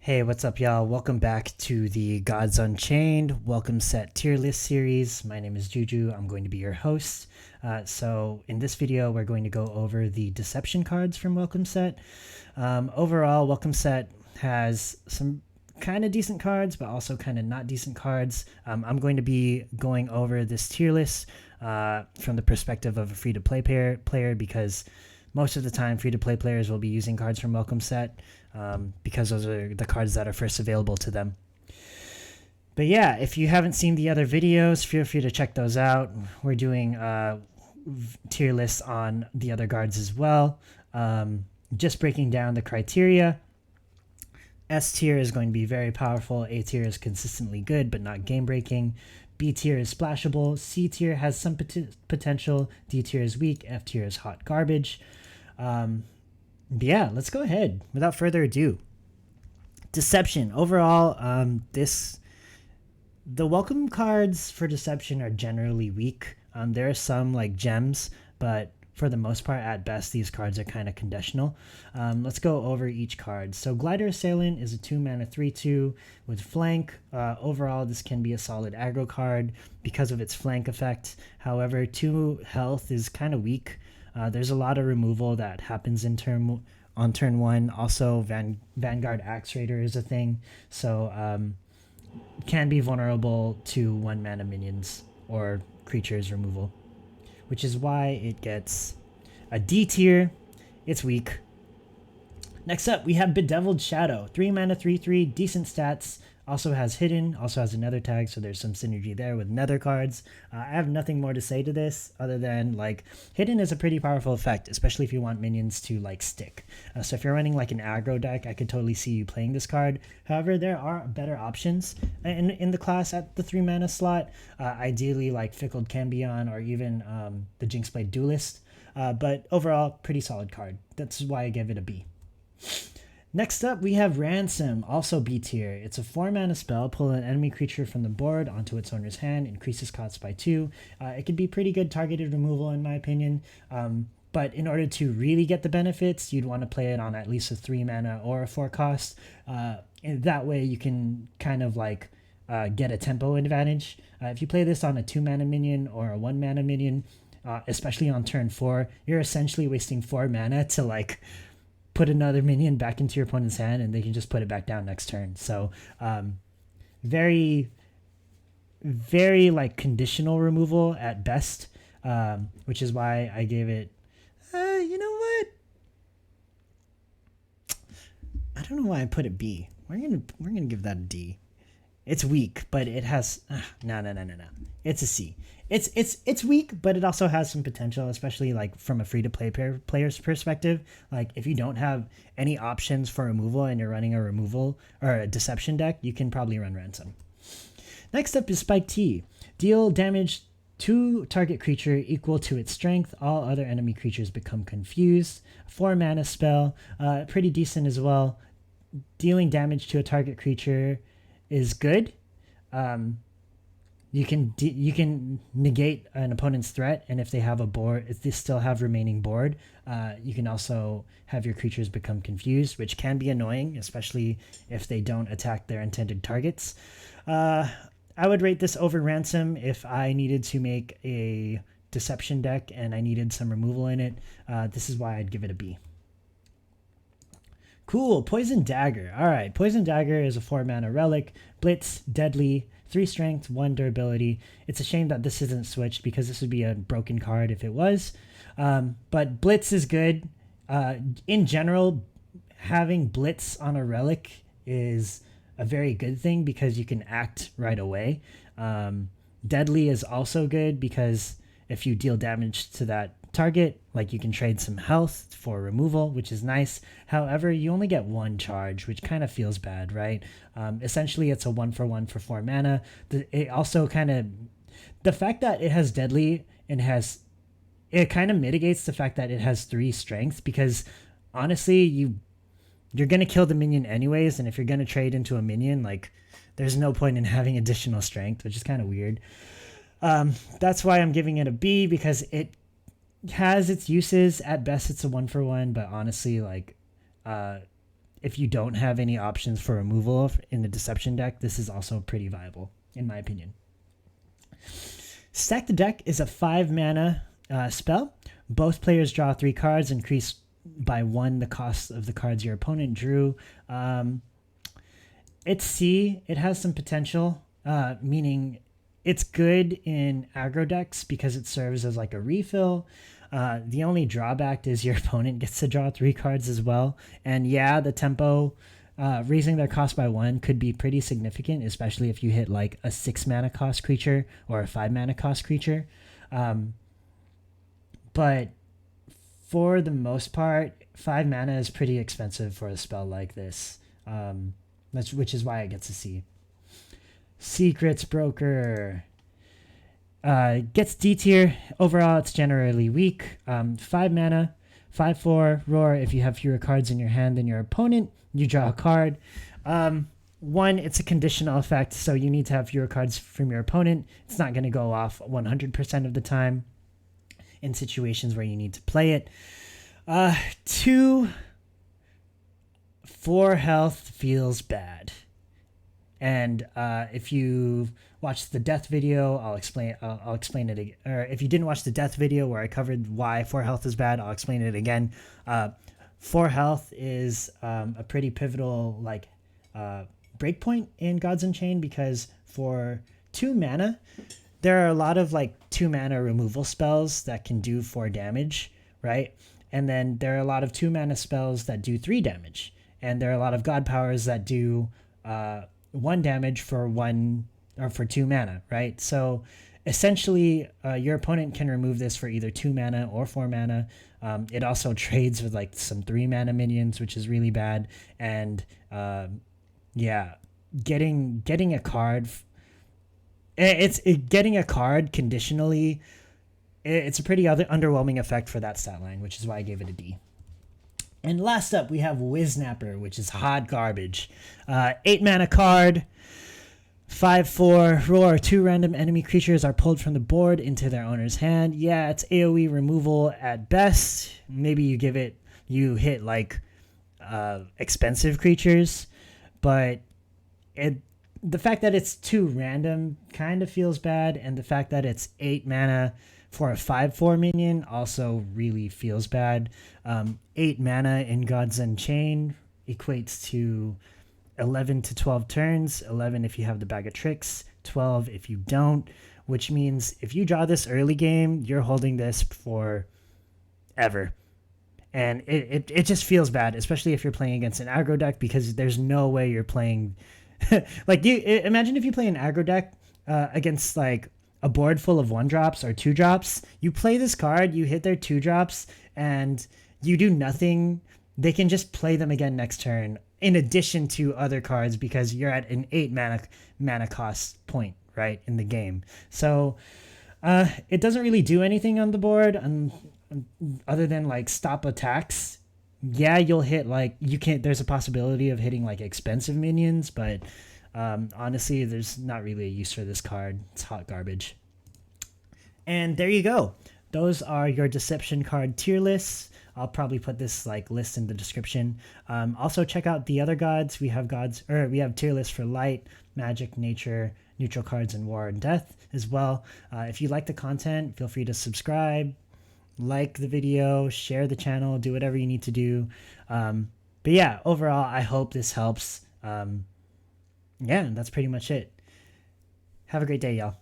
Hey, what's up, y'all? Welcome back to the Gods Unchained Welcome Set tier list series. My name is Juju. I'm going to be your host. So in this video, we're going to go over the deception cards from Welcome Set. Overall, Welcome Set has some kind of decent cards, but also kind of not decent cards. I'm going to be going over this tier list from the perspective of a free-to-play player because most of the time, free-to-play players will be using cards from Welcome Set because those are the cards that are first available to them. But yeah, if you haven't seen the other videos, feel free to check those out. We're doing tier lists on the other guards as well. Just breaking down the criteria. S tier is going to be very powerful. A tier is consistently good, but not game-breaking. B tier is splashable. C tier has some potential. D tier is weak. F tier is hot garbage. Yeah, let's go ahead. Without further ado, deception. Overall, the welcome cards for deception are generally weak. There are some like gems, but for the most part, at best, these cards are kind of conditional. Let's go over each card. So Glider Assailant is a 2-mana 3/2 with flank. Overall, this can be a solid aggro card because of its flank effect. However, 2 health is kind of weak. There's a lot of removal that happens on turn 1. Also, Vanguard Axe Raider is a thing. So can be vulnerable to 1-mana minions or creatures removal, which is why it gets a D tier. It's weak. Next up, we have Bedeviled Shadow. 3-mana 3/3, decent stats. Also has hidden, also has another tag, so there's some synergy there with nether cards. I have nothing more to say to this other than like hidden is a pretty powerful effect, especially if you want minions to like stick. So if you're running like an aggro deck, I could totally see you playing this card. However, there are better options in the class at the 3-mana slot. Ideally like Fickled Cambion or even the Jinxblade Duelist. But overall, pretty solid card. That's why I give it a B. Next up, we have Ransom, also B tier. It's a 4-mana spell. Pull an enemy creature from the board onto its owner's hand, increases cost by 2. It could be pretty good targeted removal in my opinion. But in order to really get the benefits, you'd want to play it on at least a 3-mana or a 4 cost. And that way you can kind of like get a tempo advantage. If you play this on a 2-mana minion or a 1-mana minion, especially on turn 4, you're essentially wasting 4 mana to like put another minion back into your opponent's hand and they can just put it back down next turn. So very, very like conditional removal at best, which is why I gave it, you know what? I don't know why I put it B. We're gonna give that a D. It's weak, but it has no. It's a C. It's weak, but it also has some potential, especially like from a free-to-play player's perspective. Like if you don't have any options for removal and you're running a removal or a deception deck, you can probably run Ransom. Next up is Spike T. Deal damage to target creature equal to its strength. All other enemy creatures become confused. 4-mana spell, pretty decent as well. Dealing damage to a target creature is good. You can negate an opponent's threat, and if they have a board, if they still have remaining board, you can also have your creatures become confused, which can be annoying, especially if they don't attack their intended targets. I would rate this over Ransom if I needed to make a deception deck and I needed some removal in it. This is why I'd give it a B. Cool, Poison Dagger. All right, Poison Dagger is a 4-mana relic. Blitz, deadly, 3 strength, 1 durability. It's a shame that this isn't switched because this would be a broken card if it was. But Blitz is good. In general, having Blitz on a relic is a very good thing because you can act right away. Deadly is also good because if you deal damage to that target, like you can trade some health for removal, which is nice. However, you only get 1 charge, which kind of feels bad, right? Essentially, it's a 1-for-1 for 4 mana. It also kind of, the fact that it has deadly and it kind of mitigates the fact that it has 3 strength because honestly, you're gonna kill the minion anyways, and if you're gonna trade into a minion, like there's no point in having additional strength, which is kind of weird. That's why I'm giving it a B because it has its uses. At best, it's a 1-for-1, but honestly, like if you don't have any options for removal in the Deception deck, this is also pretty viable, in my opinion. Stack the Deck is a 5 mana spell. Both players draw 3 cards, increase by 1 the cost of the cards your opponent drew. It's C. It has some potential, meaning it's good in aggro decks because it serves as like a refill. The only drawback is your opponent gets to draw 3 cards as well. And yeah, the tempo, raising their cost by 1 could be pretty significant, especially if you hit like a 6 mana cost creature or a 5 mana cost creature. But for the most part, 5 mana is pretty expensive for a spell like this, which is why it gets a C. Secrets Broker gets D tier. Overall, it's generally weak. 5 mana, 5/4 roar. If you have fewer cards in your hand than your opponent, you draw a card. 1, it's a conditional effect, so you need to have fewer cards from your opponent. It's not going to go off 100% of the time in situations where you need to play it. 2, 4 health feels bad. And if you watched the death video, I'll explain it again. Or if you didn't watch the death video where I covered why 4 health is bad, I'll explain it again. 4 health is a pretty pivotal breakpoint in Gods Unchained, because for 2 mana, there are a lot of 2 mana removal spells that can do 4 damage, right? And then there are a lot of 2 mana spells that do 3 damage. And there are a lot of god powers that do 1 damage for 1 or for 2 mana, right? So essentially, your opponent can remove this for either 2 mana or 4 mana. It also trades with some 3 mana minions, which is really bad. And getting a card, getting a card conditionally. It's a pretty underwhelming effect for that stat line, which is why I gave it a D. And last up, we have Wiznapper, which is hot garbage. 8 mana card, 5/4 roar. 2 random enemy creatures are pulled from the board into their owner's hand. Yeah, it's AoE removal at best. Maybe you hit expensive creatures, but the fact that it's 2 random kind of feels bad, and the fact that it's 8 mana for a 5/4 minion also really feels bad. 8 mana in Gods Unchained equates to 11 to 12 turns. 11 if you have the Bag of Tricks, 12 if you don't, which means if you draw this early game, you're holding this for ever. And it just feels bad, especially if you're playing against an aggro deck, because there's no way you're playing... imagine if you play an aggro deck against a board full of 1-drops or 2-drops. You play this card, you hit their 2-drops, and you do nothing. They can just play them again next turn, in addition to other cards, because you're at an 8 mana cost point, right, in the game. So it doesn't really do anything on the board other than stop attacks. Yeah, you'll hit there's a possibility of hitting expensive minions, but honestly, there's not really a use for this card. It's hot garbage. And there you go. Those are your Deception card tier lists. I'll probably put this list in the description. Also check out the other gods. We have tier lists for light, magic, nature, neutral cards, and war and death as well. If you like the content, feel free to subscribe, like the video, share the channel, do whatever you need to do. But yeah, overall, I hope this helps. Yeah, that's pretty much it. Have a great day, y'all.